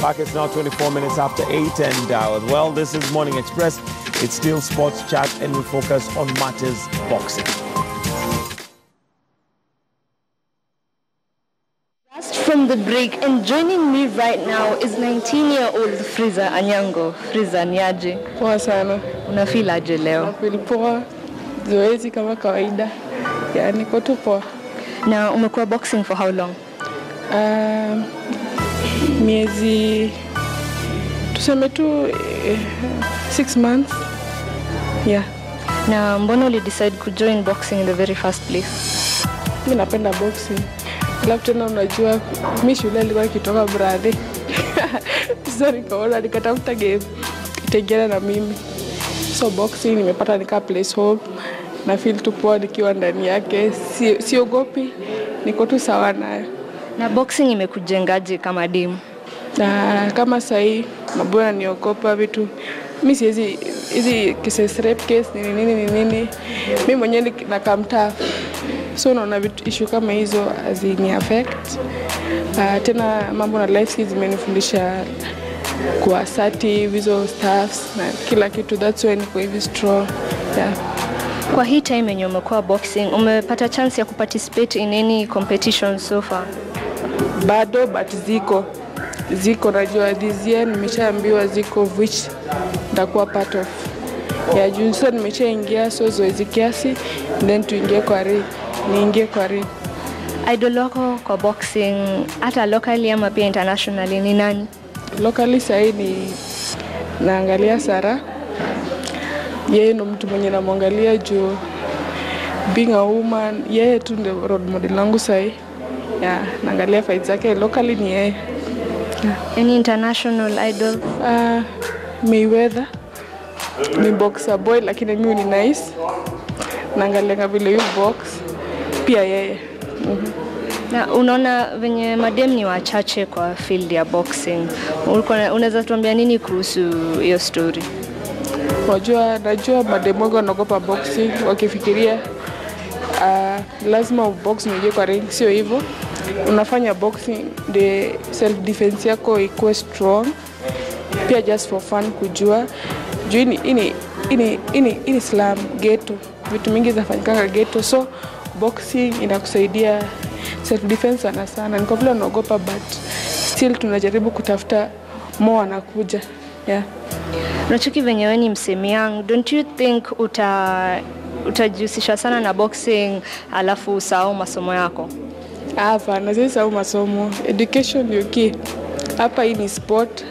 back. It's now 24 minutes after 8, and well, this is Morning Express. It's still sports chat, and we focus on matters boxing. Just from the break, and joining me right now is 19-year-old Friza Anyango. Friza, niaje? Poa sana. Unafeel aje leo? Nafeel poa. Zoezi kama kawaida. Niko tu poa. Na umekuwa boxing for how long? Miezi tuseme tu 6 months. Yeah. Na mbona decide to join boxing in the very first place? Mimi napenda boxing. Alafu tena unajua mimi shule nilikuwa nikitoka brother. Sasa nikaona nikatafuta game itengena na mimi. So boxing nimepata nika place home. Na feel tu poa nikiwa ndani yake. Siogopi. Niko tu sawa nayo. Na boxing imekujengaje kama dimu? Na kama sahi mabwana niogopa vitu. Mimi siwezi hizi cases rape case nini. Mimi mwenyewe nakamta. So naona vitu issue kama hizo azini affect. Tena mambo na life skills imenifundisha kuwa assertive, hizo staffs na kila kitu. That's why niko hivi strong. Yeah. Kwa hii time yenye umekuwa boxing, umepata chance ya kuparticipate in any competition so far? Bado, but ziko najua this year nimeshaambiwa ziko which nitakuwa part of. Ya juu sasa nimeshaingia so zoezi kiasi, then tuingie kwa ring. Niingie kwa ring. Idol wako kwa boxing hata locally ama pia internationally ni nani? Locally sahi ni naangalia Sara. Yeye ndo mtu mwenye namwangalia juu being a woman, yeye tu ndio role model wangu sahi. Yeah, naangalia fights zake locally ni yeye. Yeah. Any international idol? Mayweather. Ni boxer boy lakini mimi ni nice. Naangalia vile yu box pia yeye. Na unaona venye madem ni wachache kwa field ya boxing. Unaweza tuambia nini kuhusu hiyo story? Najua madem wengi wanaogopa boxing wakifikiria lazima box nje kwa ring, sio hivyo. Unafanya boxing the self defense yako ikuwe strong. Pia just for fun kujua. Juu ini Islam ghetto. Vitu mingi zinafanyika ghetto, so boxing inakusaidia self defense sana. Niko vile naogopa but still tunajaribu kutafuta more anakuja. Yeah. Unachiki venye wewe ni msemi young, don't you think utajihusisha sana na boxing alafu usahau masomo yako? Hapana, sisahau masomo. Education ndio key. Hapa hii ni sport.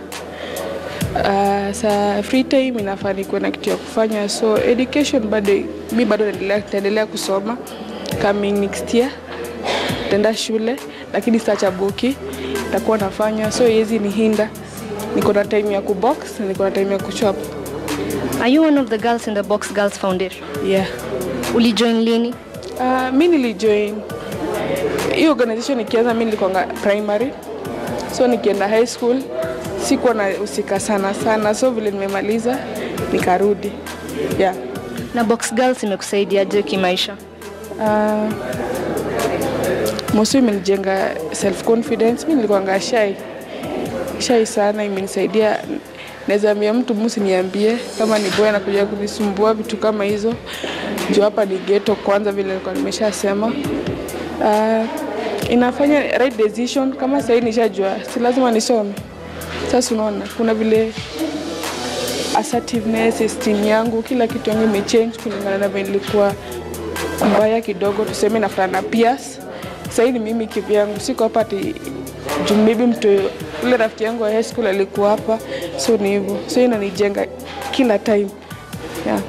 Sa free time inafani kuwa na kitu ya kufanya, so education bado naendelea kusoma. Coming next year tenda shule lakini sitaacha boki, nitakuwa nafanya, so hizi ni hinda. Niko na time ya kubox na niko na time ya kuchop. Are you one of the girls in the Box Girls Foundation? Yeah. Ulijoin lini? Mimi nilijoin hii organization nikianza. Mimi nilikuwa primary, so nikienda high school sikuwa na usika sana, so vile nimemaliza nikarudi. Yeah. Na Box Girls imekusaidiaje kimaisha? Mostly imenijenga self confidence. Mimi nilikuwa shy sana, imenisaidia. Naweza ambia mtu msiniambie kama ni boy anakuja kunisumbua vitu kama hizo. Juu hapa ni ghetto kwanza vile nilikuwa nimeshasema. Inafanya right decision. Kama sasa nishajua si lazima nisome. Sasa unaona kuna vile assertiveness, esteem yangu, kila kitu yangu imechange kulingana na vile nilikuwa mbaya kidogo, tuseme na peers. Sasa ni mimi kivyangu, siko hapa ati juu maybe mtu yule rafiki yangu wa high school alikuwa hapa, so ni hivyo. So inanijenga kila time. Yeah.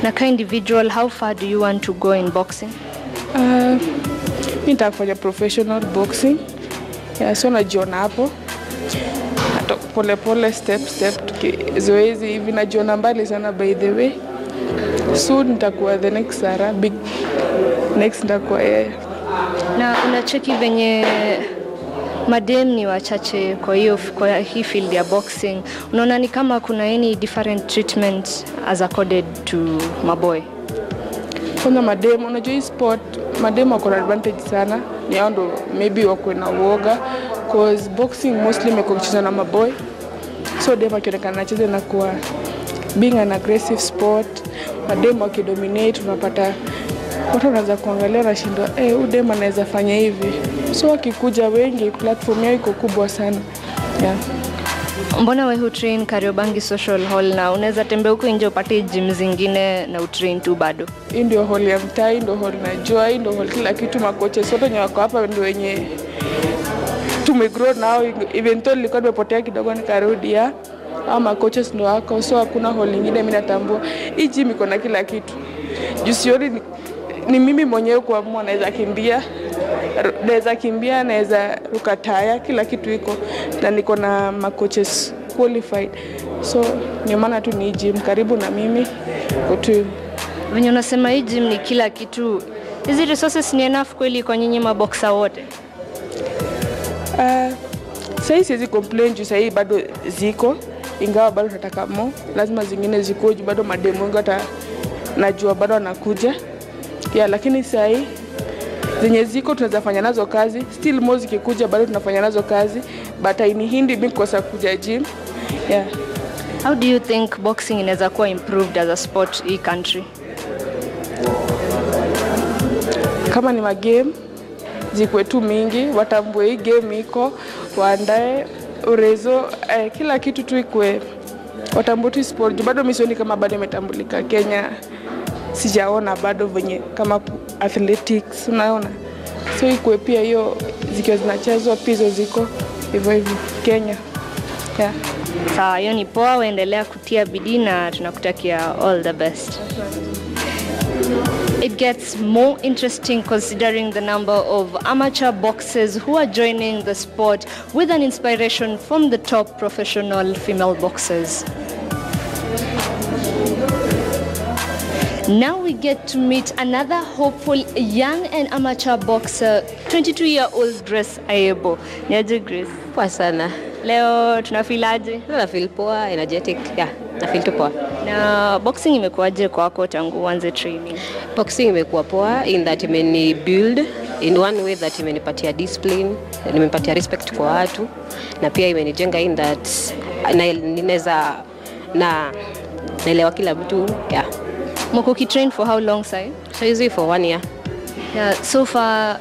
Na ka individual, how far do you want to go in boxing? Mimi nitafanya professional boxing. Yeah, so najiona hapo. Pole step zoezi hivi najiona mbali sana by the way. Soon nitakuwa the next Sara, big next nitakuwa yeye. Na unacheki venye madem ni wachache kwa hii field ya boxing. Unaona ni kama kuna any different treatment as accorded to maboy? Kuna madem, unajua hii sport madem wako na advantage sana. Ni ando maybe wako na uoga cause boxing mostly imekuwa kuchezwa na maboy, so dem akionekana anacheza na kuwa being an aggressive sport, madem wakidominate, unapata watu wanaanza kuangalia na shindwa huyu dem anaweza fanya hivi, so wakikuja wengi, platform yao iko kubwa sana. Yeah. Mbona wewe hutrain Kariobangi Social Hall na unaweza tembea huko nje upate gym zingine na utrain tu bado? Hii ndio hall ya mtaa, ndio hall najua, hii ndio hall kila kitu, makocha sote wenye wako hapa ndio wenye tumegrow nao, even though nilikuwa nimepotea kidogo nikarudi ya ama coaches ndio wako, so hakuna hall nyingine mimi natambua. Hii gym iko na kila kitu. Jusioni ni mimi mwenyewe kuamua, naweza kimbia, naweza ruka taya, kila kitu iko, na niko na coaches qualified, so ni maana tu ni gym karibu na mimi tu. Wenye unasema hii gym ni kila kitu, hizi resources ni enough kweli kwa nyinyi maboxer wote? Sasa siwezi complain juu sasa bado ziko, ingawa bado nataka more, lazima zingine ziko juu bado mademo wengi hata najua bado wanakuja. Yeah, lakini sasa zenye ziko tunaweza fanya nazo kazi, still more zikikuja bado tunafanya nazo kazi, but hainihindi mimi kosa kuja gym. Yeah. How do you think boxing inaweza kuwa improved as a sport in country? Kama ni magame zikuwe tu mingi, watambue hii game iko, waandae urezo, kila kitu tu ikue, watambue tu sport. Bado mimi sioni kama bado imetambulika Kenya, sijaona bado venye kama athletics, unaona, so ikue pia hiyo zikiwa zinachezwa pizo ziko hivyo Kenya. Yeah. Sawa, hiyo ni poa, waendelea kutia bidii na tunakutakia all the best. It gets more interesting considering the number of amateur boxers who are joining the sport with an inspiration from the top professional female boxers. Now we get to meet another hopeful young and amateur boxer, 22-year-old Grace Ayebo. Niaje Grace? Poa sana. Leo tunafilaje? Tunafeel poa, energetic. Yeah, nafeel tu poa. Na boxing imekuwaje kwako tangu uanze training? Boxing imekuwa poa in that imeni build in one way that imenipatia discipline, imenipatia respect kwa watu, na pia imenijenga in that ninaweza naelewa kila mtu. Yeah. Mko kitrain for how long sai? So easy for 1 year. Yeah, so far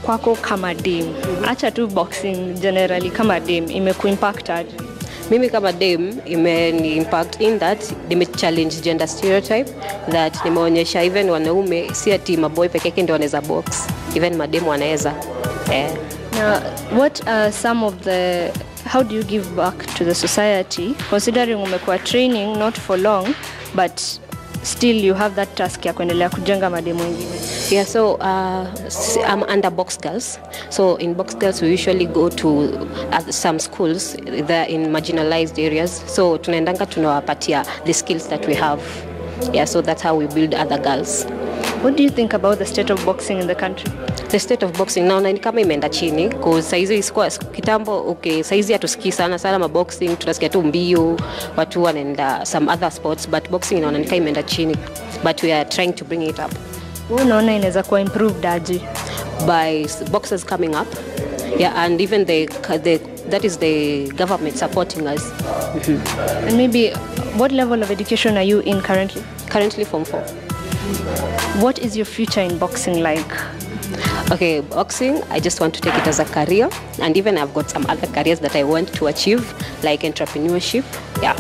kwako kama dem, acha tu boxing generally, kama dem imekuimpacted? Mimi kama dem imeni-impact in that nime-challenge gender stereotype, that nimeonyesha even wanaume si ati maboy peke yake ndio wanaweza box, even madem wanaweza. Now, what are some of the, how do you give back to the society considering umekuwa training not for long but still you have that task ya kuendelea kujenga mademu wengine? Yeah, so I'm under Box Girls. So in Box Girls we usually go to some schools that in marginalized areas. So tunaendanga tunawapatia the skills that we have. Yeah, so that's how we build other girls. What do you think about the state of boxing in the country? The state of boxing naona ni kama imeenda chini, because saizi isikuwa kitambo. Okay, saizi hatusikii sana maboxing, tunasikia tu mbio, watu wanaenda some other sports, but boxing inaona ni kama imeenda chini, but we are trying to bring it up. Wewe unaona inaweza kuwa improved aje? By boxers coming up, yeah, and even that is the government supporting us. And maybe what level of education are you in currently? Currently Form 4. What is your future in boxing like? Okay, boxing, I just want to take it as a career, and even I've got some other careers that I want to achieve, like entrepreneurship. Yeah.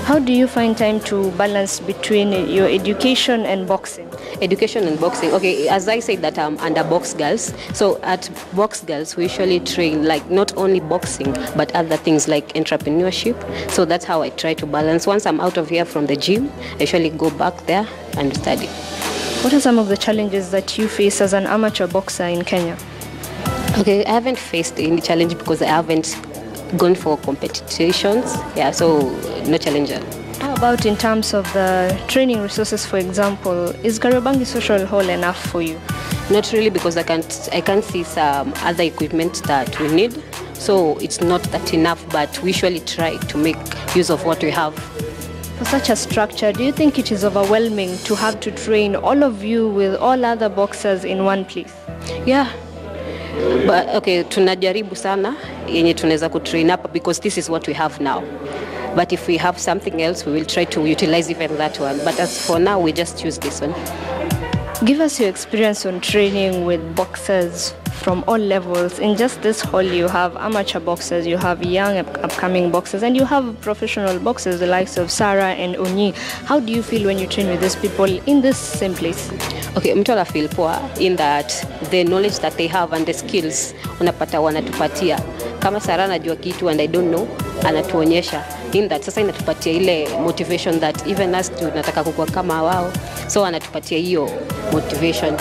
How do you find time to balance between your education and boxing? Education and boxing. Okay, as I said that I'm under Box Girls. So at Box Girls, we usually train like not only boxing, but other things like entrepreneurship. So that's how I try to balance. Once I'm out of here from the gym, I usually go back there and study. What are some of the challenges that you face as an amateur boxer in Kenya? Okay, I haven't faced any challenge because I haven't gone for competitions. Yeah, so no challenge. How about in terms of the training resources, for example? Is Kariobangi Social Hall enough for you? Not really, because I can't see some other equipment that we need. So it's not that enough, but we usually try to make use of what we have. For such a structure, do you think it is overwhelming to have to train all of you with all other boxers in one place? Yeah, But okay, tunajaribu sana yenye tunaweza kutrain up because this is what we have now. But if we have something else, we will try to utilize even that one. But as for now, we just use this one. Give us your experience on training with boxers from all levels. In just this hall, you have amateur boxers, you have young upcoming boxers, and you have professional boxers, the likes of Sarah and Onyi. How do you feel when you train with these people in this same place? Okay, mtu ana feel poa in that the knowledge that they have and the skills unapata wanatupatia. Kama Sarah anajua kitu and I don't know, anatuonyesha. In that sasa inatupatia ile motivation that even us tunataka kukua kama wao. So anatupatia hiyo motivation.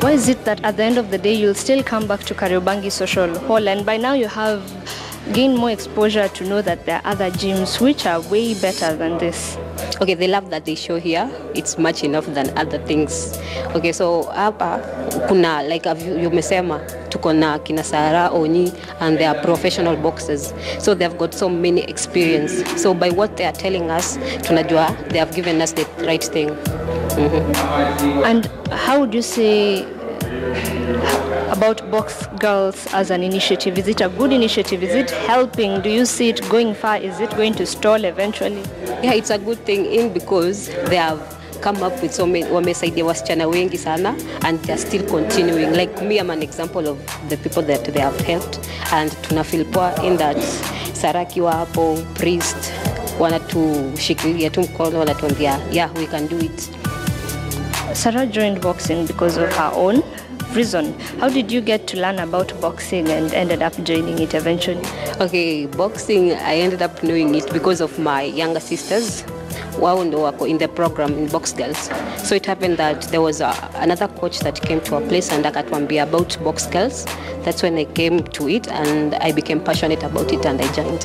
Why is it that at the end of the day you'll still come back to Kariobangi Social Hall, and by now you have gained more exposure to know that there are other gyms which are way better than this? Okay, the love that they show here, it's much enough than other things. Okay, so hapa kuna like you umesema tuko na kina Sarah, Onyi, and they are professional boxers. So they've got so many experience. So by what they are telling us, tunajua they have given us the right thing. Mm-hmm. And how would you say about Box Girls as an initiative? Is it a good initiative? Is it helping? Do you see it going far? Is it going to stall eventually? Yeah, it's a good thing in because they have come up with so many, wamesaidia wasichana wengi sana, and they're still continuing. Like me, I'm an example of the people that they have helped, and tunafeel poa in that Saraki wa hapo, Priest, wanatushikilia tu mkono, wanatuambia, yeah, we can do it. Sarah joined boxing because of her own reason. How did you get to learn about boxing and ended up joining it eventually? Okay, boxing, I ended up knowing it because of my younger sisters. Wao ndo wako in the program in Box Girls. So it happened that there was another coach that came to our place and akatuambia about Box Girls. That's when I came to it and I became passionate about it and I joined.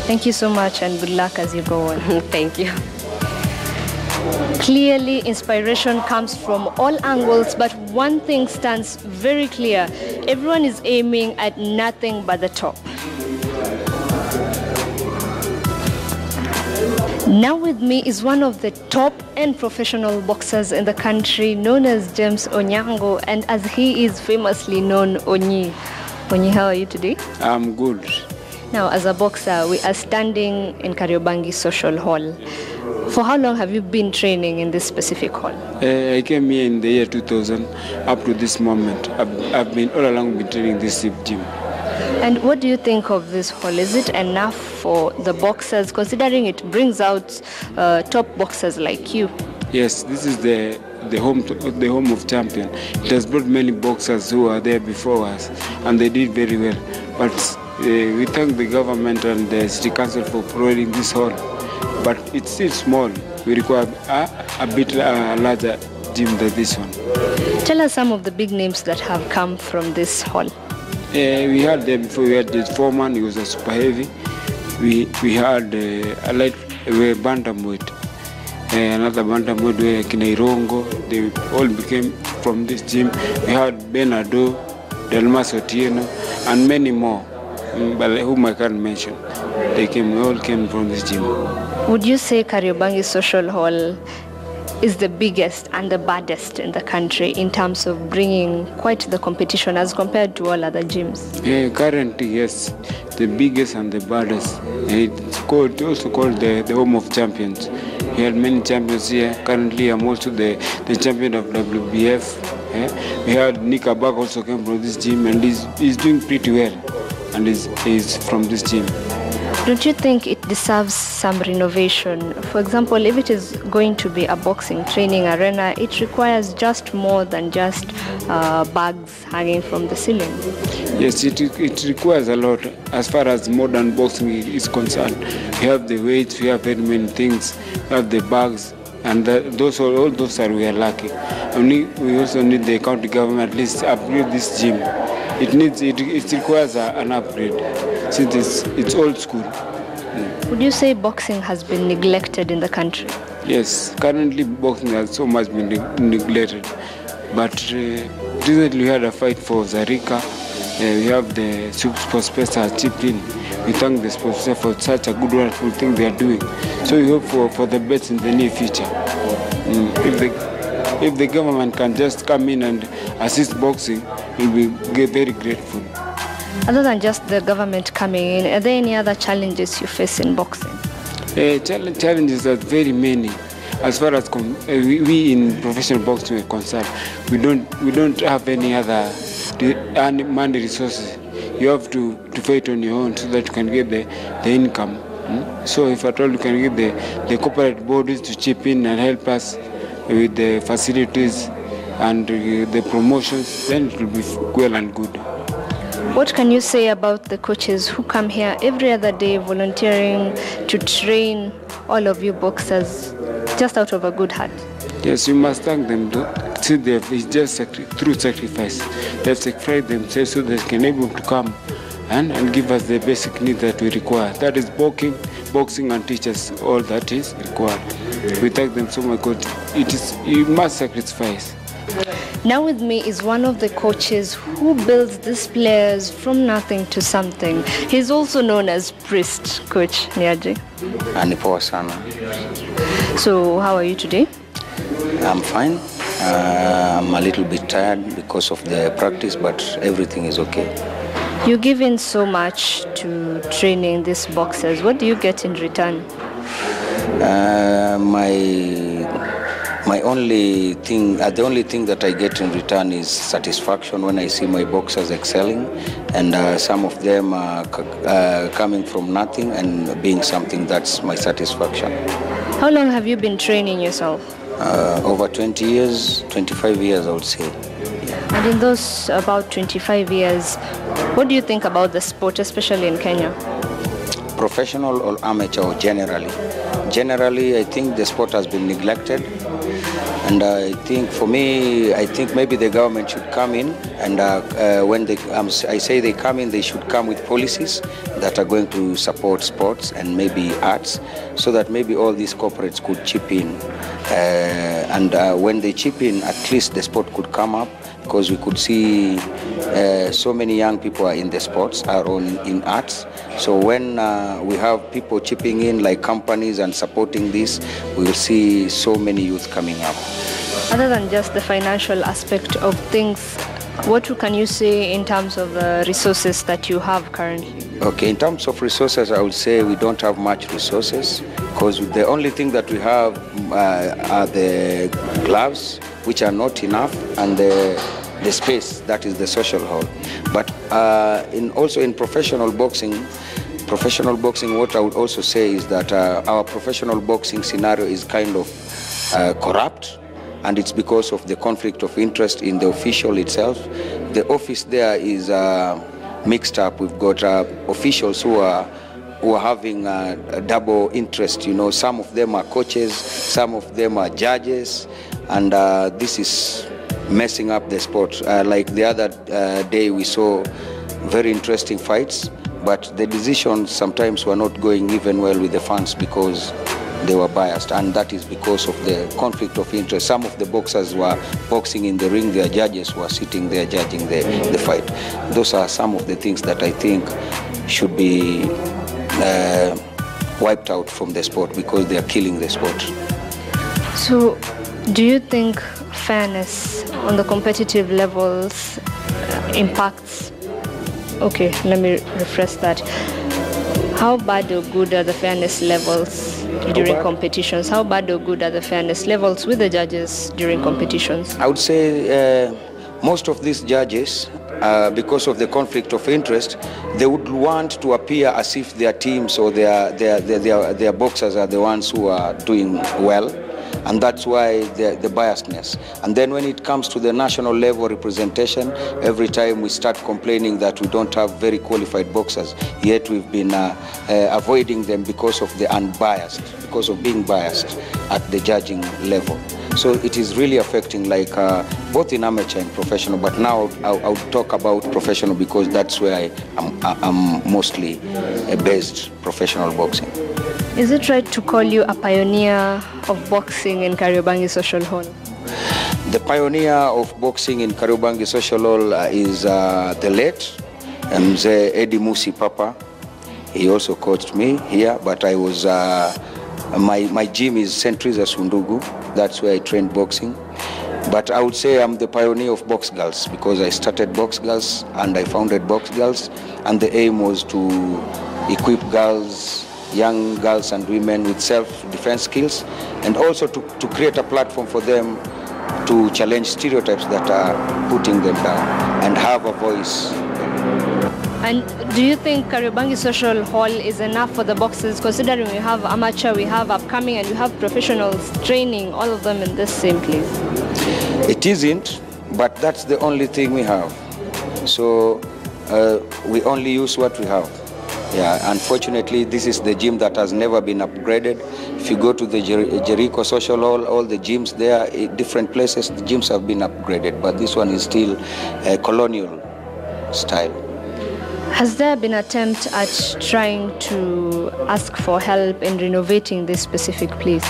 Thank you so much and good luck as you go on. Thank you. Clearly, inspiration comes from all angles, but one thing stands very clear. Everyone is aiming at nothing but the top. Now with me is one of the top and professional boxers in the country, known as James Onyango, and as he is famously known, Onyi. Onyi, how are you today? I'm good. Now, as a boxer, we are standing in Kariobangi Social Hall. For how long have you been training in this specific hall? I came here in the year 2000. Up to this moment, I've been all along been training this gym. And what do you think of this hall? Is it enough for the boxers, considering it brings out top boxers like you? Yes, this is the home of champion. It has brought many boxers who are there before us, and they did very well. But we thank the government and the city council for providing this hall. But it's still small. We require a bit larger gym than this one. Tell us some of the big names that have come from this hall. We had there before. We had the foreman. He was a super heavy. We had a light bantamweight. Another bantamweight where Kinairongo. They all became from this gym. We had Benado, Delmas Otieno, and many more, but whom I can't mention. They all came from this gym. Would you say Kariobangi Social Hall is the biggest and the baddest in the country in terms of bringing quite the competition as compared to all other gyms? Yeah, currently, yes, the biggest and the baddest. It's also called the home of champions. We had many champions here. Currently, I'm also the champion of WBF. Yeah. We had Nick Abak also came from this gym, and he's doing pretty well, and he's from this gym. Don't you think it deserves some renovation? For example, if it is going to be a boxing training arena, it requires just more than just bags hanging from the ceiling. Yes, it requires a lot as far as modern boxing is concerned. We have the weights, we have very many things, we have the bags, and all those are we are lacking. We also need the county government at least upgrade this gym. It requires an upgrade since it's old school. Yeah. Would you say boxing has been neglected in the country? Yes, currently boxing has so much been neglected. But recently we had a fight for Zarika. We have the sports person chipped in. We thank the sports for such a good, wonderful thing they are doing. So we hope for the best in the near future. If the government can just come in and assist boxing, we'll be very grateful. Other than just the government coming in, are there any other challenges you face in boxing? Challenges are very many. As far as we in professional boxing are concerned, we don't have any other money resources. You have to fight on your own so that you can get the income. So if at all you can get the corporate bodies to chip in and help us with the facilities and the promotions, then it will be well and good. What can you say about the coaches who come here every other day volunteering to train all of you boxers just out of a good heart? Yes, you must thank them. It's just through sacrifice. They've sacrificed themselves so they can able to come and give us the basic needs that we require. That is boxing and teach us all that is required. We thank them so much because you must sacrifice. Now with me is one of the coaches who builds these players from nothing to something. He's also known as Priest. Coach Niaje. Anipoa sana. So how are you today? I'm fine. I'm a little bit tired because of the practice, but everything is okay. You give in so much to training these boxers. What do you get in return? The only thing that I get in return is satisfaction when I see my boxers excelling, and some of them are coming from nothing and being something. That's my satisfaction. How long have you been training yourself? Over 20 years, 25 years I would say. And in those about 25 years, what do you think about the sport, especially in Kenya? Professional or amateur or generally? Generally, I think the sport has been neglected. And I think for me, I think maybe the government should come in, and when I say they come in, they should come with policies that are going to support sports and maybe arts, so that maybe all these corporates could chip in. And when they chip in, at least the sport could come up, because we could see so many young people are in the sports, are in arts. So when we have people chipping in, like companies, and supporting this, we will see so many youth coming up. Other than just the financial aspect of things, what can you say in terms of the resources that you have currently? Okay, in terms of resources, I would say we don't have much resources, because the only thing that we have are the gloves, which are not enough, and the space, that is the social hall. But also in professional boxing, what I would also say is that our professional boxing scenario is kind of corrupt, and it's because of the conflict of interest in the official itself. The office there is mixed up. We've got officials who are having a double interest. You know, some of them are coaches, some of them are judges, and this is messing up the sport. Like the other day, we saw very interesting fights, but the decisions sometimes were not going even well with the fans because they were biased, and that is because of the conflict of interest. Some of the boxers were boxing in the ring, their judges were sitting there judging the fight. Those are some of the things that I think should be wiped out from the sport, because they are killing the sport. So, do you think fairness on the competitive levels impacts? Okay, let me rephrase that. How bad or good are the fairness levels during competitions? How bad or good are the fairness levels with the judges during competitions? I would say most of these judges, because of the conflict of interest, they would want to appear as if their teams or their boxers are the ones who are doing well. And that's why the biasness. And then when it comes to the national level representation, every time we start complaining that we don't have very qualified boxers, yet we've been avoiding them because of the unbiased, because of being biased at the judging level. So it is really affecting, like both in amateur and professional, but now I'll talk about professional because that's where I'm mostly based, professional boxing. Is it right to call you a pioneer of boxing in Kariobangi Social Hall? The pioneer of boxing in Kariobangi Social Hall is the late Mzee Eddie Musi Papa. He also coached me here, but I was my gym is St. Teresa's Sundugu. That's where I trained boxing. But I would say I'm the pioneer of Box Girls because I started Box Girls and I founded Box Girls, and the aim was to equip girls, young girls and women with self-defense skills, and also to create a platform for them to challenge stereotypes that are putting them down and have a voice. And do you think Kariobangi Social Hall is enough for the boxers, considering we have amateur, we have upcoming, and you have professionals training all of them in this same place? It isn't, but that's the only thing we have. So we only use what we have. Yeah, unfortunately, this is the gym that has never been upgraded. If you go to the Jericho Social Hall, all the gyms there, in different places, the gyms have been upgraded, but this one is still colonial style. Has there been attempt at trying to ask for help in renovating this specific place?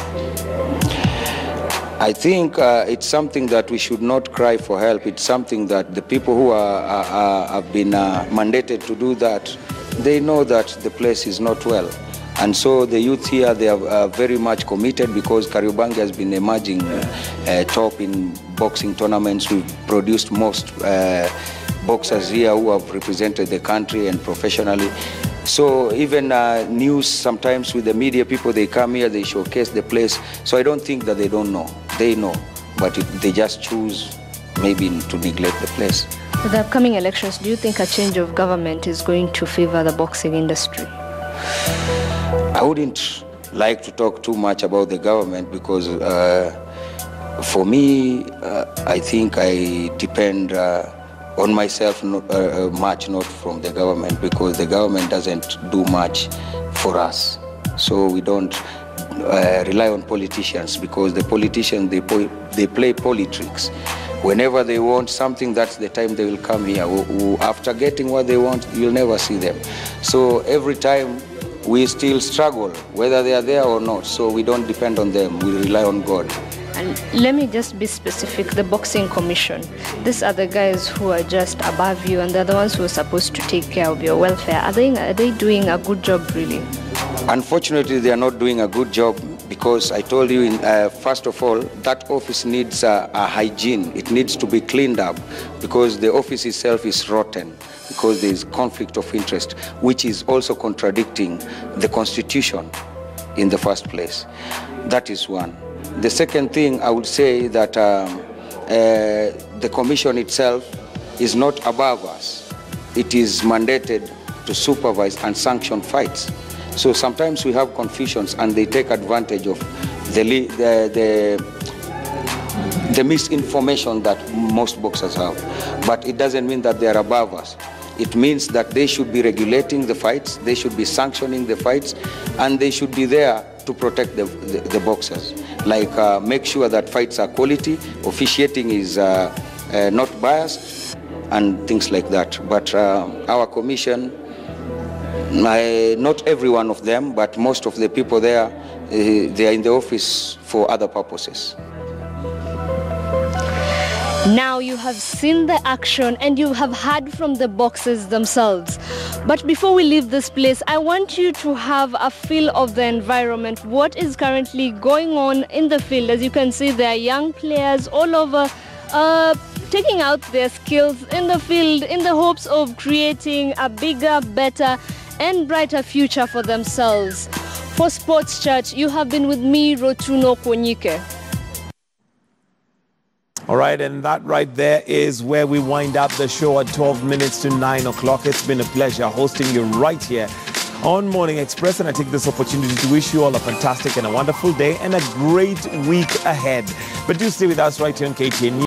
I think it's something that we should not cry for help. It's something that the people who have been mandated to do that, they know that the place is not well. And so the youth here, they are very much committed because Kariobangi has been emerging top in boxing tournaments. We've produced most boxers here who have represented the country and professionally. So even news, sometimes with the media people, they come here, they showcase the place. So I don't think that they don't know. They know, but they just choose maybe to neglect the place. With the upcoming elections, do you think a change of government is going to favor the boxing industry? I wouldn't like to talk too much about the government because for me, I think I depend on myself much, not from the government, because the government doesn't do much for us. So we don't rely on politicians because the politicians, they play politics. Whenever they want something, that's the time they will come here. After getting what they want, you'll never see them. So every time we still struggle, whether they are there or not. So we don't depend on them, we rely on God. And let me just be specific, the Boxing Commission. These are the guys who are just above you and they're the ones who are supposed to take care of your welfare. Are they doing a good job really? Unfortunately, they are not doing a good job because I told you, first of all, that office needs a hygiene. It needs to be cleaned up because the office itself is rotten because there is conflict of interest, which is also contradicting the Constitution in the first place. That is one. The second thing I would say that the commission itself is not above us. It is mandated to supervise and sanction fights. So sometimes we have confusions and they take advantage of the misinformation that most boxers have. But it doesn't mean that they are above us. It means that they should be regulating the fights, they should be sanctioning the fights, and they should be there to protect the boxers. Like make sure that fights are quality, officiating is not biased, and things like that. But our commission, not every one of them, but most of the people there, they are in the office for other purposes. Now you have seen the action and you have heard from the boxers themselves. But before we leave this place, I want you to have a feel of the environment. What is currently going on in the field? As you can see, there are young players all over taking out their skills in the field in the hopes of creating a bigger, better and brighter future for themselves. For Sports Chat, you have been with me, Rotuno Konyike. All right, and that right there is where we wind up the show at 12 minutes to 9 o'clock. It's been a pleasure hosting you right here on Morning Express, and I take this opportunity to wish you all a fantastic and a wonderful day and a great week ahead. But do stay with us right here on KTN News.